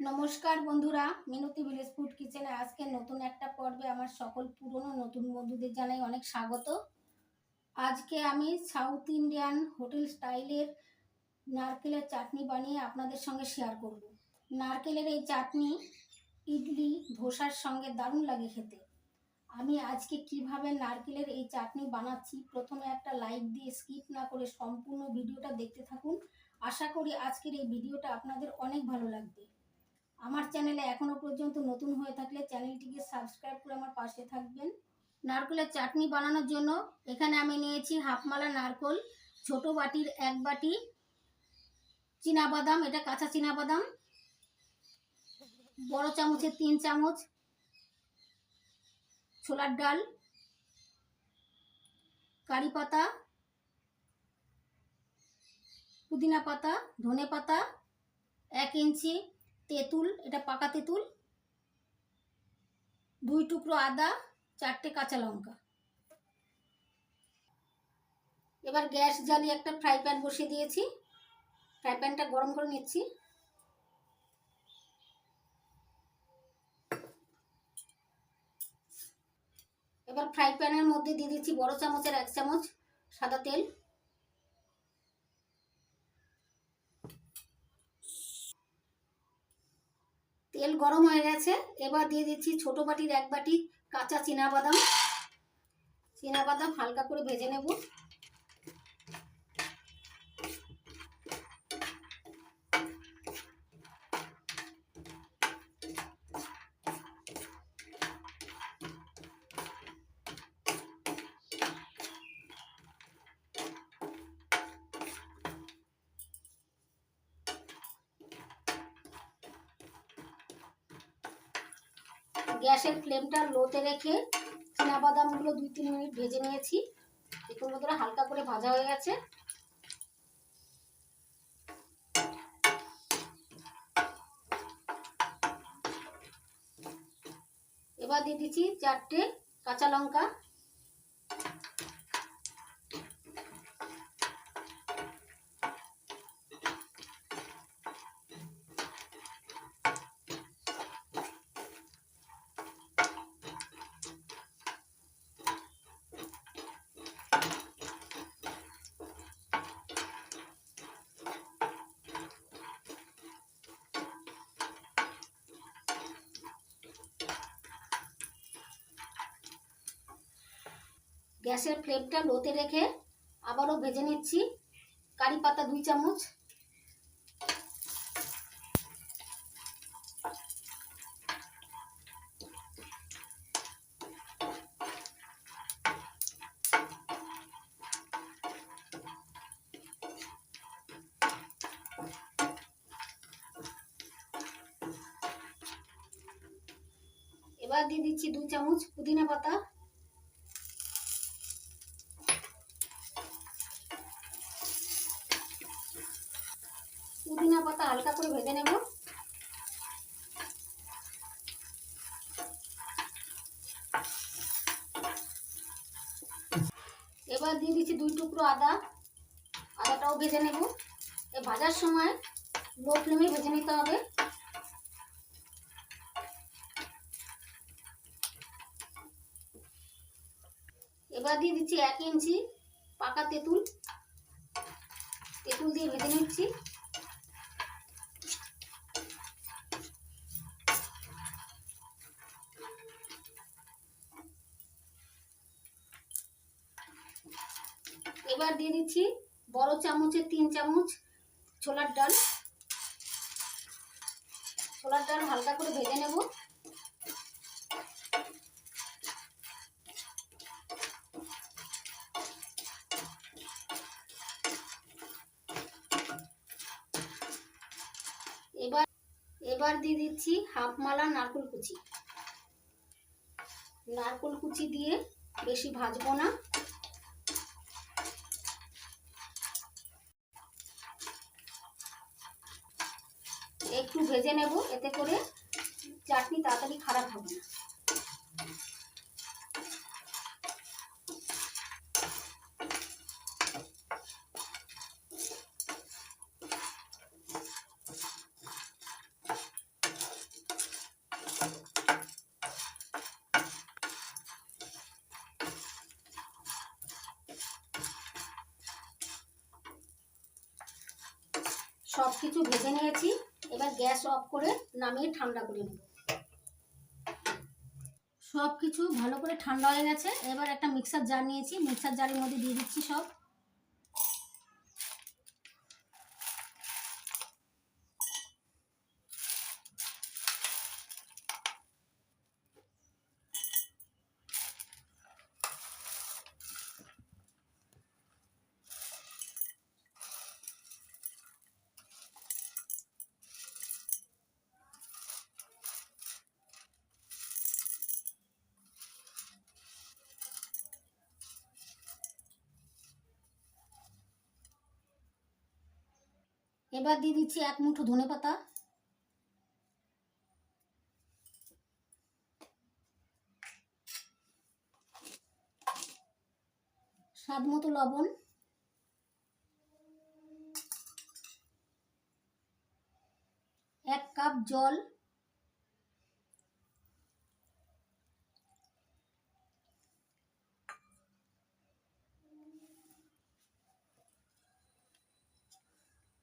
নমস্কার বন্ধুরা, মিনতি village food কিচেনে আজকে নতুন একটা পর্বে আমার সকল পুরনো নতুন বন্ধুদের জানাই অনেক স্বাগত। আজকে আমি সাউথ ইন্ডিয়ান হোটেল স্টাইলের নারকেলের চাটনি বানিয়ে আপনাদের সঙ্গে শেয়ার করব। নারকেলের এই চাটনি ইডলি ধোসার সঙ্গে দারুণ লাগে খেতে। আমি আজকে কিভাবে নারকেলের এই চাটনি বানাচ্ছি, প্রথমে একটা লাইক দিয়ে স্কিপ না করে সম্পূর্ণ ভিডিওটা দেখতে থাকুন। আশা করি আজকের এই ভিডিওটা আপনাদের অনেক ভালো লাগবে। আমার চ্যানেলে এখনো পর্যন্ত নতুন হয়ে থাকলে চ্যানেলটিকে সাবস্ক্রাইব করে আমার পাশে থাকবেন। নারকেলের চাটনি বানানোর জন্য এখানে আমি নিয়েছি হাফমালা নারকেল, ছোট বাটির 1 বাটি চীনাবাদাম, এটা কাঁচা চীনাবাদাম, বড় চামচের 3 চামচ ছোলার ডাল, কারি পাতা, পুদিনা পাতা, ধনে পাতা, 1 ইঞ্চি তেঁতুল, এটা পাকা তেঁতুল, 2 টুকরো আদা, 4টে কাঁচা লঙ্কা। এবার গ্যাস জ্বালিয়ে একটা ফ্রাই প্যান বসিয়ে দিয়েছি। ফ্রাই প্যানটা গরম করে নিচ্ছি। এবার ফ্রাই প্যানের মধ্যে দিয়ে দিচ্ছি বড় চামচের 1 চামচ সাদা তেল। তেল গরম হয়ে গেছে। এবার দিয়ে দিচ্ছি ছোট বাটির 1 বাটি কাঁচা চীনাবাদাম। চীনাবাদাম হালকা করে ভেজে নেব। গ্যাসের ফ্লেমটা লোতে রেখে চীনাবাদামগুলো 2-3 মিনিট ভেজে নিয়েছি। দেখুন বন্ধুরা, হালকা করে ভাজা হয়ে গেছে। এবার দিয়ে দিচ্ছি 4টে কাঁচা লঙ্কা। গ্যাসের ফ্লেমটা লোতে রেখে আবারও ভেজে নিচ্ছি। কারি পাতা 2 চামচ, এবার দিয়ে দিচ্ছি 2 চামচ পুদিনা পাতা। পুদিনা পাতা হালকা করে ভেজে নেব। এবার দিয়ে দিচ্ছি 2 টুকরো আদা। আদাটাও ভেজে নেব। এই ভাজার সময় লো ফ্লেমে ভেজে নিতে হবে। এবার দিয়ে দিচ্ছি 1 ইঞ্চি পাকা তেঁতুল। তেঁতুল দিয়ে ভেজে নিচ্ছি। এবার দিয়ে দিচ্ছি বড় চামচের 3 চামচ ছোলার ডাল। ছোলার ডাল হালকা করে ভেজে নেব। এবার দিয়ে দিচ্ছি হাফমালা নারকেল কুচি। নারকেল কুচি দিয়ে বেশি ভাজবো না। একটু ভেজে নেব, এতে করে চাটনি তাড়াতাড়ি খারাপ হবে না। কিছু ভেজে নিয়েছি, এবার গ্যাস অফ করে নামিয়ে ঠান্ডা করে নেব। সব কিছু ভালো করে ঠান্ডা হয়ে গেছে, এবার একটা মিক্সার জার নিয়েছি, মিক্সার জারের মধ্যে দিয়ে দিচ্ছি সব। এবার দিয়ে দিচ্ছি 1 মুঠো ধনেপাতা, স্বাদ মতো লবণ, 1 কাপ জল,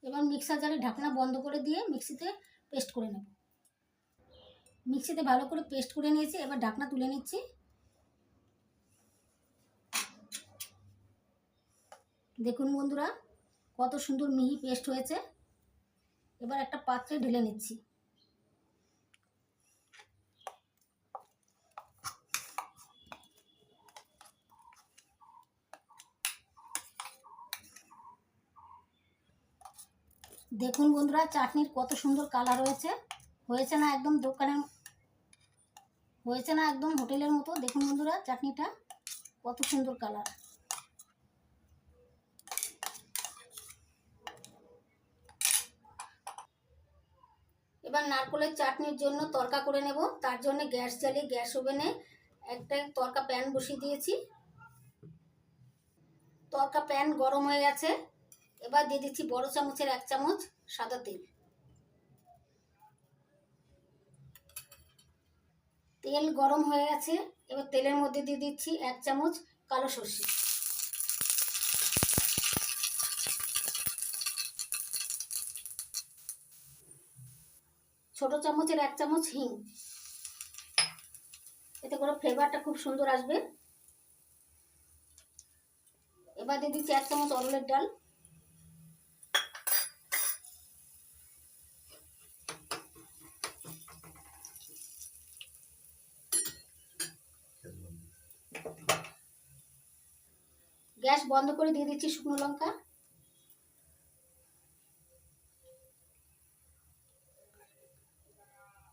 এবার মিক্সার জারে ঢাকনা বন্ধ করে দিয়ে মিক্সিতে পেস্ট করে নেব। মিক্সিতে ভালো করে পেস্ট করে নিয়েছি, এবার ঢাকনা তুলে নিচ্ছি। দেখুন বন্ধুরা, কত সুন্দর মিহি পেস্ট হয়েছে। এবার একটা পাত্রে ঢেলে নিচ্ছি। দেখুন বন্ধুরা, চাটনির কত সুন্দর কালার হয়েছে। হয়েছে না একদম দোকানের, হয়েছে না একদম হোটেলের মতো। দেখুন বন্ধুরা, চাটনিটা কত সুন্দর কালার। এবার নারকেলের চাটনির জন্য তড়কা করে নেব। তার জন্য গ্যাস জ্বালিয়ে গ্যাস ওভেনে একটা তড়কা প্যান বসিয়ে দিয়েছি। তড়কা প্যান গরম হয়ে গেছে, এবার দিয়ে দিচ্ছি বড় চামচের 1 চামচ সাদা তেল। তেল গরম হয়ে গেছে, এবার তেলের মধ্যে দিয়ে দিচ্ছি 1 চামচ কালো সর্ষে, ছোট চামচের 1 চামচ হিং, এতে করে ফ্লেভারটা খুব সুন্দর আসবে। এবার দিয়ে দিচ্ছি 1 চামচ অরহরের ডাল, গ্যাস বন্ধ করে দিয়ে দিচ্ছি শুকনো লঙ্কা,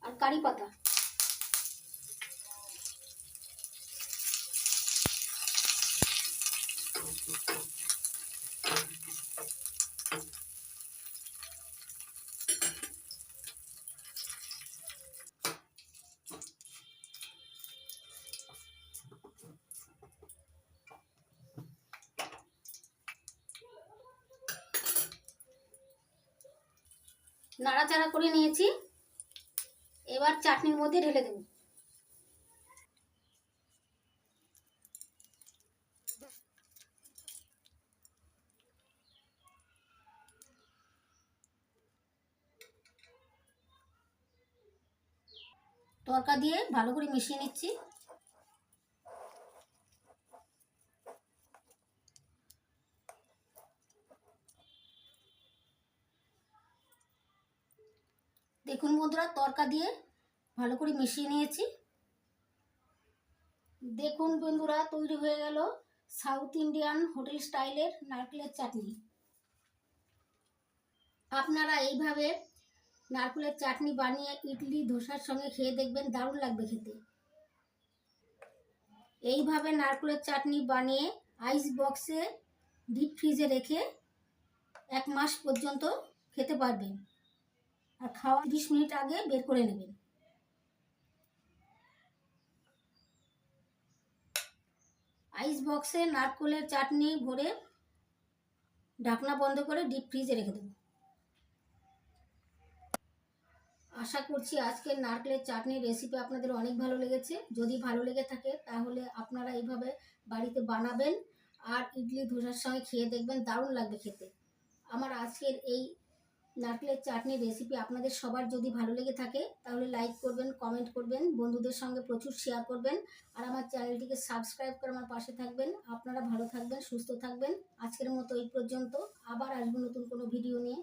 আর কারি পাতা। নাড়াচাড়া করে নিয়েছি, এবার চাটনির মধ্যে ঢেলে দেব। তড়কা দিয়ে ভালো করে মিশিয়ে নিচ্ছি। দেখুন বন্ধুরা, তড়কা দিয়ে ভালো করে মিশিয়ে নিয়েছি। দেখুন বন্ধুরা, তৈরি হয়ে গেল সাউথ ইন্ডিয়ান হোটেল স্টাইলের নারকেলের চাটনি। আপনারা এইভাবে নারকেলের চাটনি বানিয়ে ইডলি ধোসার সঙ্গে খেয়ে দেখবেন, দারুণ লাগবে খেতে। এইভাবে নারকেলের চাটনি বানিয়ে আইস বক্সে ডিপ ফ্রিজে রেখে 1 মাস পর্যন্ত খেতে পারবেন, আর খাওয়া 30 মিনিট আগে বের করে নেবেন। আইস বক্সে নারকেলের চাটনি ভরে ঢাকনা বন্ধ করে ডিপ ফ্রিজে রেখে দেবো। আশা করছি আজকের নারকেলের চাটনির রেসিপি আপনাদের অনেক ভালো লেগেছে। যদি ভালো লেগে থাকে তাহলে আপনারা এইভাবে বাড়িতে বানাবেন আর ইডলি ধোসার সঙ্গে খেয়ে দেখবেন, দারুণ লাগবে খেতে। আমার আজকের এই নারকেলের চাটনির রেসিপি আপনাদের সবার যদি ভালো লেগে থাকে তাহলে লাইক করবেন, কমেন্ট করবেন, বন্ধুদের সঙ্গে প্রচুর শেয়ার করবেন আর আমার চ্যানেলটিকে সাবস্ক্রাইব করে আমার পাশে থাকবেন। আপনারা ভালো থাকবেন, সুস্থ থাকবেন। আজকের মতো এই পর্যন্ত, আবার আসবো নতুন কোনো ভিডিও নিয়ে।